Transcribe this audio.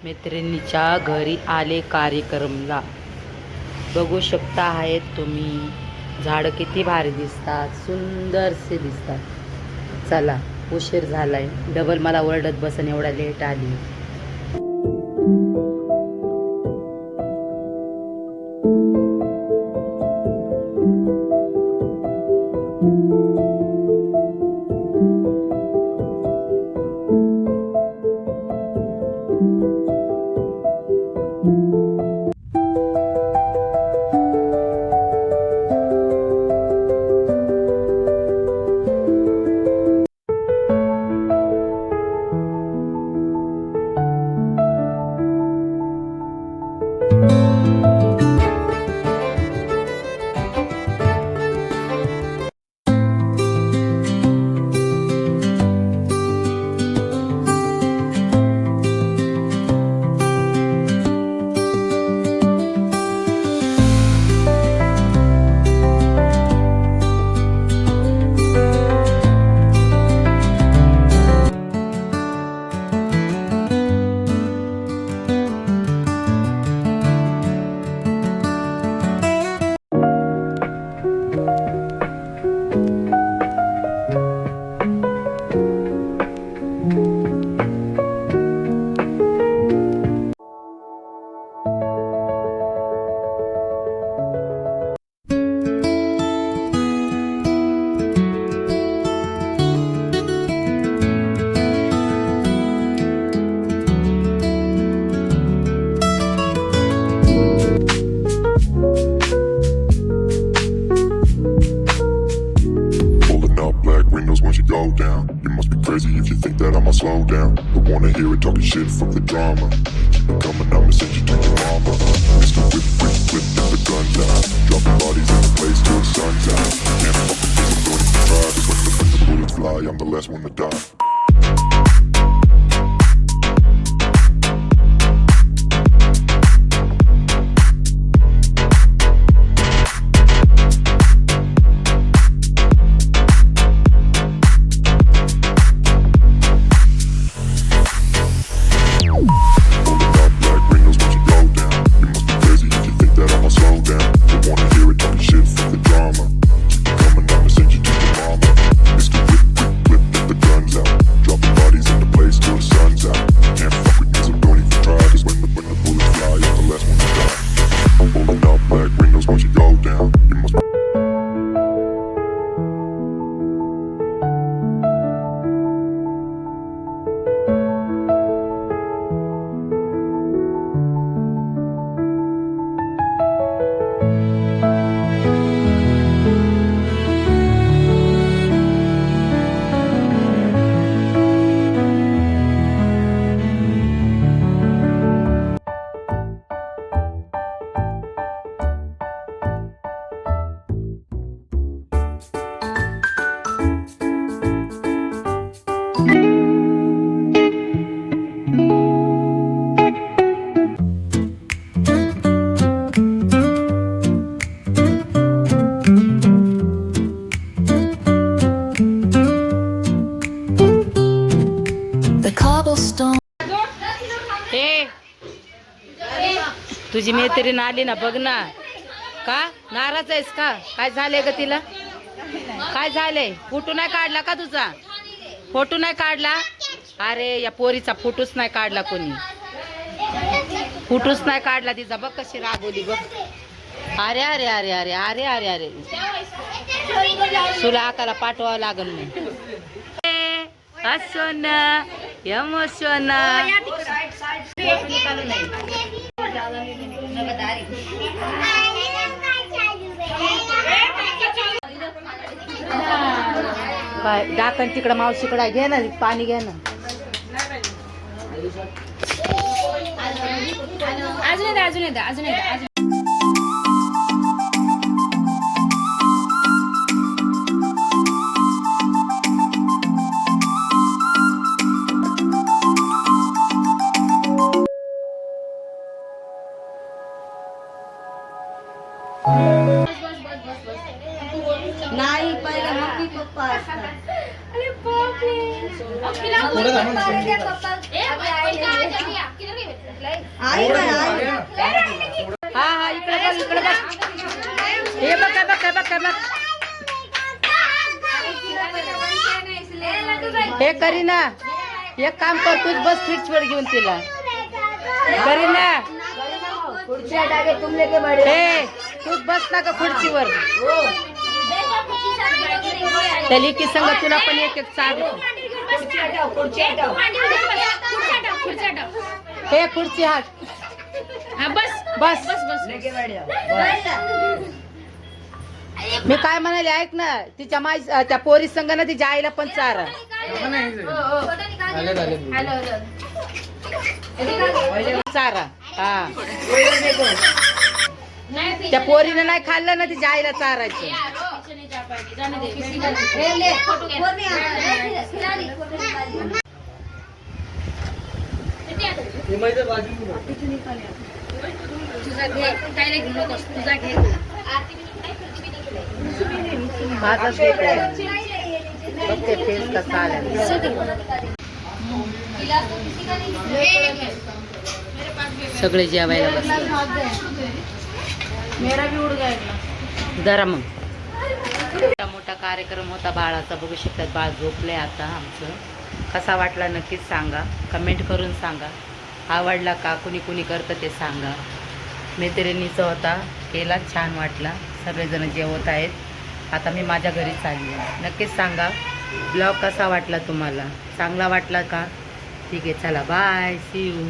मैत्रिणीच्या घरी आले कार्यक्रमला. बघू शकता आहेत तुम्ही, झाडं किती भारी दिसतात, सुंदरसे दिसतात. चला उशीर झालाय, डबल मला ओरडत बसन एवढा लेट आली. Once you go down, you must be crazy if you think that I'ma slow down. Don't wanna hear it talking shit, fuck the drama. Keep it coming, I'ma send you to your mama. Mr. Whip, whip, whip, get the guns out. Dropping bodies in the place till the sun's out. Can't fuck with this, I'm going to try. Cause when the bullets fly, I'm the last one to die. तुझी मैत्रीण आली ना, बघ ना. का नाराज आहेस का? काय झालंय ग तिला? काय झालंय? फोटो नाही काढला का तुझा? फोटो नाही काढला? अरे या पोरीचा फोटोच नाही काढला कोणी. फोटोच नाही काढला तिचा. बघ कशी रागवली बघ. अरे अरे अरे अरे अरे अरे अरे तुला आकाला पाठवावं लागल नाही. असोन यमोशन काय दाखन तिकडं मावशीकडे घे ना, पाणी घे ना. अजून नाही पहिला मम्मी पप्पा असतात. अरे बाप रे. आई काय आई हा हा इकडे बघ इकडे बघ. हे बघ बघ बघ बघ. हे करीना एक काम कर, तूच बस फ्रीजवर घेऊन तिला. करीना हे तूच बस ना का खुर्चीवर. त्या लिकी संग तुला पण एक एक चार. हे खुर्ची हात. बस मी काय म्हणाले ऐक ना, तिच्या माई त्या पोरी संग ना तिच्या आईला पण चार. चारा हा त्या पोरीनं नाही खाल्लं ना तिच्या आईला चारायचं. माझाच घेते. बघते फेस कसा आला. सगळे जेवायला बसले. जरा मग मोठा कार्यक्रम होता बाळाचा, बघू शकतात. बाळ झोपलंय आता आमचं. कसा वाटला नक्कीच सांगा, कमेंट करून सांगा. आवडला का, कुणी कुणी करतं ते सांगा. मैत्रिणीचा होता, केला, छान वाटला. सगळेजण जेवत आहेत. आता मी माझ्या घरी चालली आहे. नक्कीच सांगा ब्लॉग कसा वाटला तुम्हाला, चांगला वाटला का. ठीक आहे, चला बाय, सी यू.